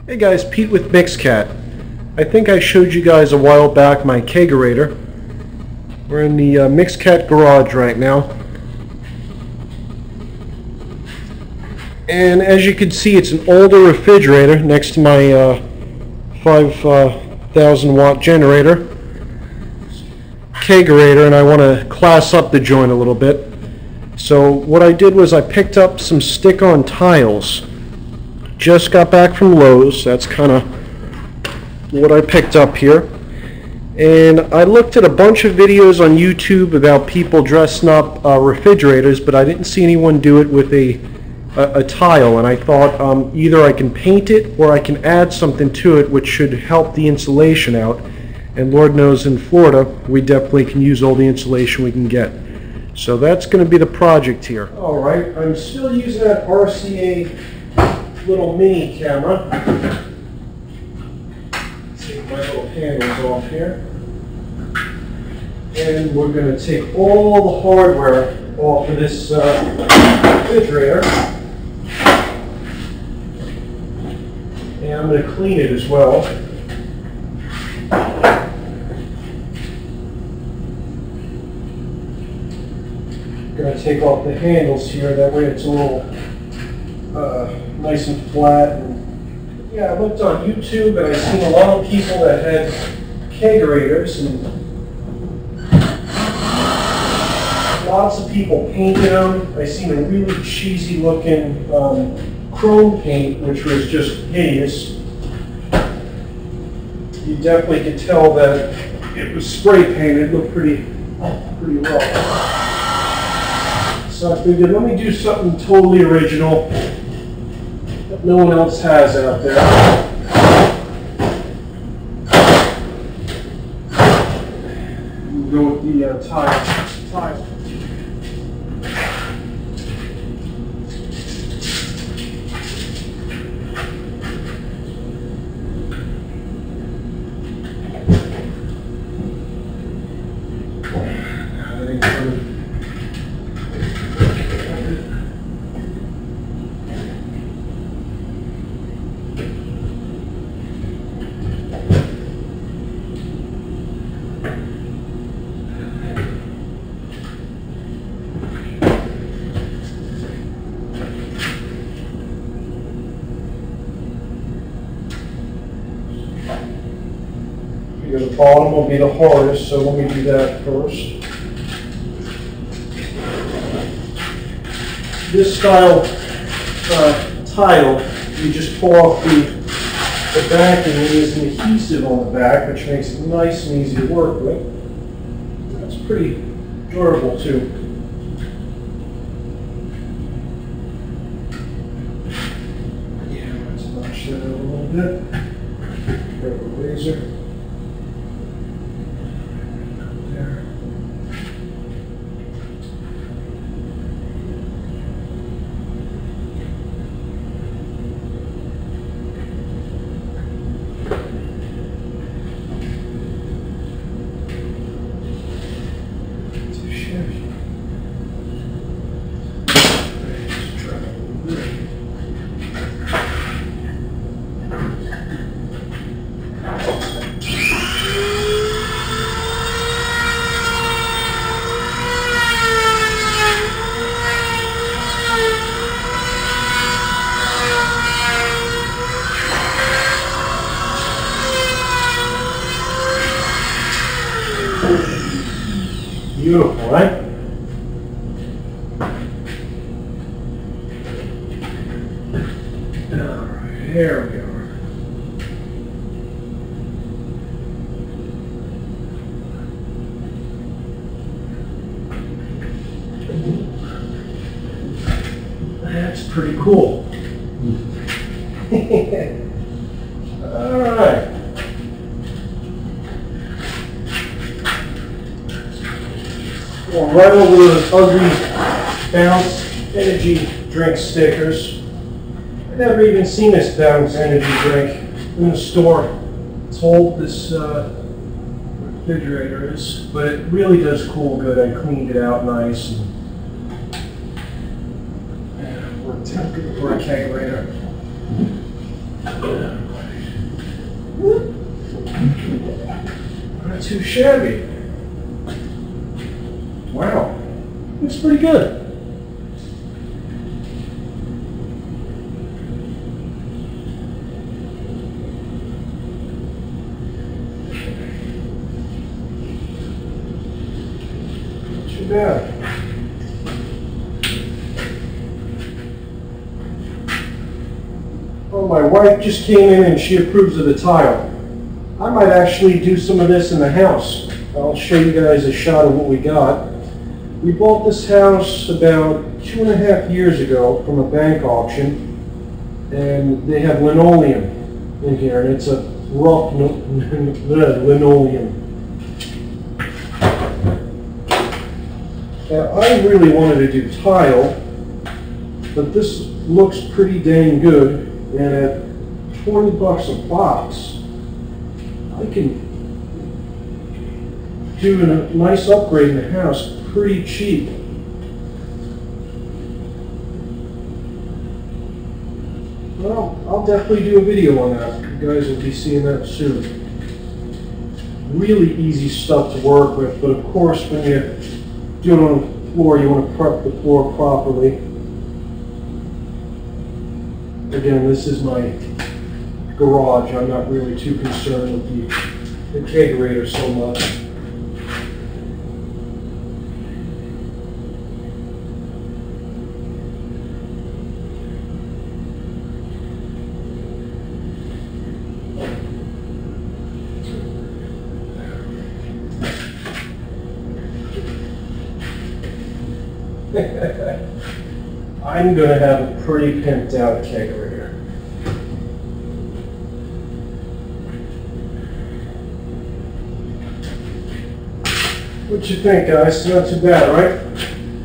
Hey guys, Pete with Mixcat. I think I showed you guys a while back my Kegerator. We're in the Mixcat garage right now. And as you can see, it's an older refrigerator next to my 5,000 watt generator. Kegerator, and I want to class up the joint a little bit. So what I did was I picked up some stick-on tiles. Just got back from Lowe's. That's kind of what I picked up here. And I looked at a bunch of videos on YouTube about people dressing up refrigerators, but I didn't see anyone do it with a tile. And I thought either I can paint it or I can add something to it which should help the insulation out. And Lord knows in Florida we definitely can use all the insulation we can get. So that's going to be the project here. Alright, I'm still using that RCA little mini camera. Take my little handles off here. And we're going to take all the hardware off of this refrigerator. And I'm going to clean it as well. I'm going to take off the handles here, that way it's a little nice and flat. And yeah, I looked on YouTube and I've seen a lot of people that had Kegerators, and lots of people painted them. I seen a really cheesy looking chrome paint, which was just hideous. You definitely could tell that it was spray painted. It looked pretty rough. So I figured, let me do something totally original that no one else has out there. We'll go with the tile. The bottom will be the hardest, so let me do that first. This style tile, you just pull off the back, and there's an adhesive on the back, which makes it nice and easy to work with. That's pretty durable too. Yeah, let's notch that out a little bit. Grab a razor. Beautiful, right? Alright, here we go. That's pretty cool. Alright. Well, right over those ugly Bounce energy drink stickers. I've never even seen this Bounce energy drink in the store. It's old, this refrigerator is, but it really does cool good. I cleaned it out nice and worked out good for a Kegerator. too shabby. Wow, looks pretty good. Not too bad. Oh, my wife just came in and she approves of the tile. I might actually do some of this in the house. I'll show you guys a shot of what we got. We bought this house about 2.5 years ago from a bank auction, and they have linoleum in here, and it's a rough linoleum. Now, I really wanted to do tile, but this looks pretty dang good, and at 20 bucks a box, I can do a nice upgrade in the house pretty cheap. Well, I'll definitely do a video on that. You guys will be seeing that soon. Really easy stuff to work with, but of course when you do it on the floor, you want to prep the floor properly. Again, this is my garage. I'm not really too concerned with the Kegerator so much. I'm going to have a pretty pimped out Kegerator. What you think, guys? Not too bad, right?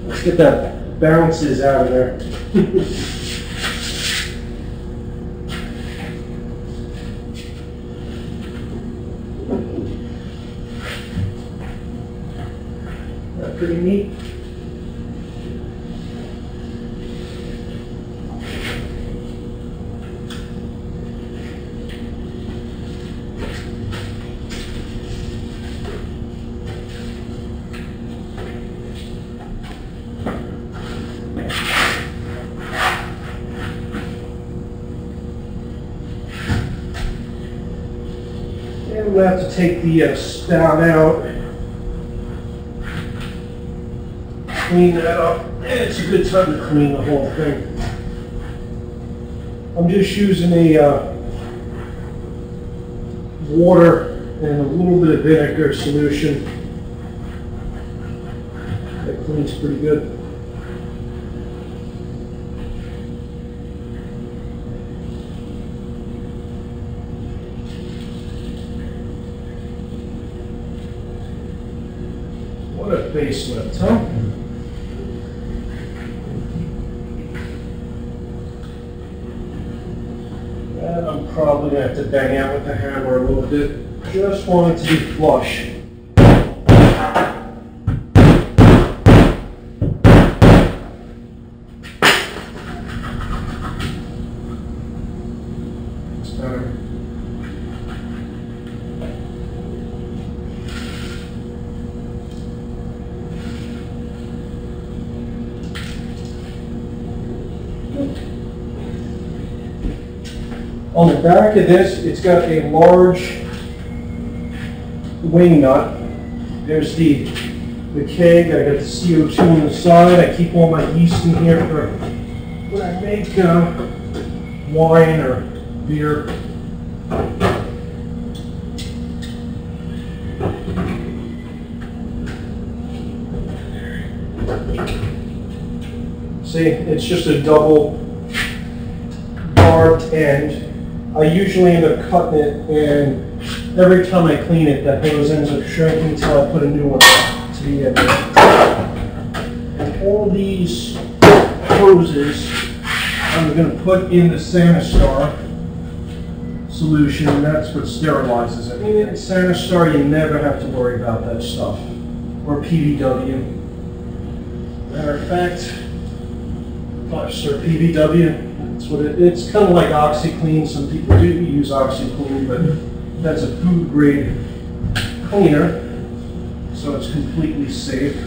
Let's get that bounces out of there. That pretty neat. And we'll have to take the spout out, clean that up. And it's a good time to clean the whole thing. I'm just using a water and a little bit of vinegar solution. That cleans pretty good. What a facelift, huh? And I'm probably going to have to bang out with the hammer a little bit. Just want it to be flush. It's better. On the back of this, it's got a large wing nut. There's the keg. I got the CO2 on the side. I keep all my yeast in here for when I make wine or beer. See, it's just a double barbed end. I usually end up cutting it, and every time I clean it, that hose ends up shrinking until I put a new one to the end. And all these hoses I'm going to put in the Sanistar solution, and that's what sterilizes it. In Sanistar, you never have to worry about that stuff, or PVW. Matter of fact, gosh, sir, PVW. That's what it's kind of like OxyClean. Some people do use OxyClean, but that's a food grade cleaner, so it's completely safe.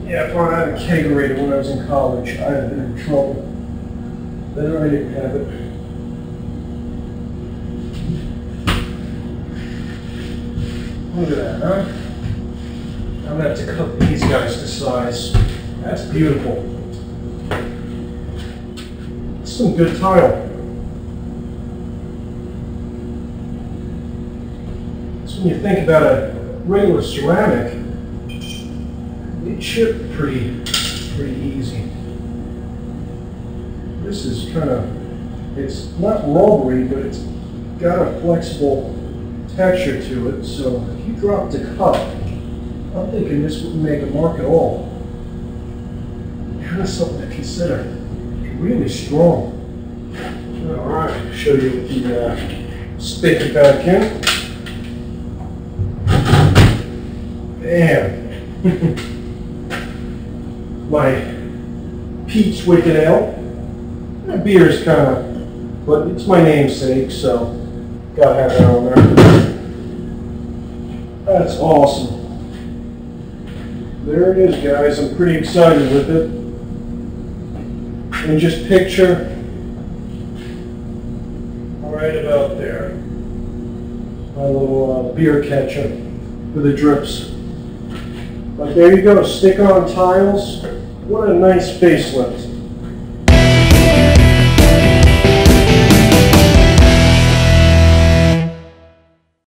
Yeah, if I had a kegerator when I was in college, I'd have been in trouble. Then I didn't have it. Look at that, huh? I'm gonna have to cut these guys to size. That's beautiful. That's some good tile. So when you think about a regular ceramic, they chip pretty easy. This is kind of, it's not rubbery, but it's got a flexible texture to it. So if you dropped a cup, I'm thinking this wouldn't make a mark at all. Kind of something to consider. Really strong. All right, show you with the spigot back in. Bam. My Pete's Wicked Ale. That beer is kind of, but it's my namesake, so gotta have that on there. That's awesome. There it is, guys. I'm pretty excited with it. And just picture right about there. My little beer catcher for the drips. But there you go, stick-on tiles. What a nice facelift.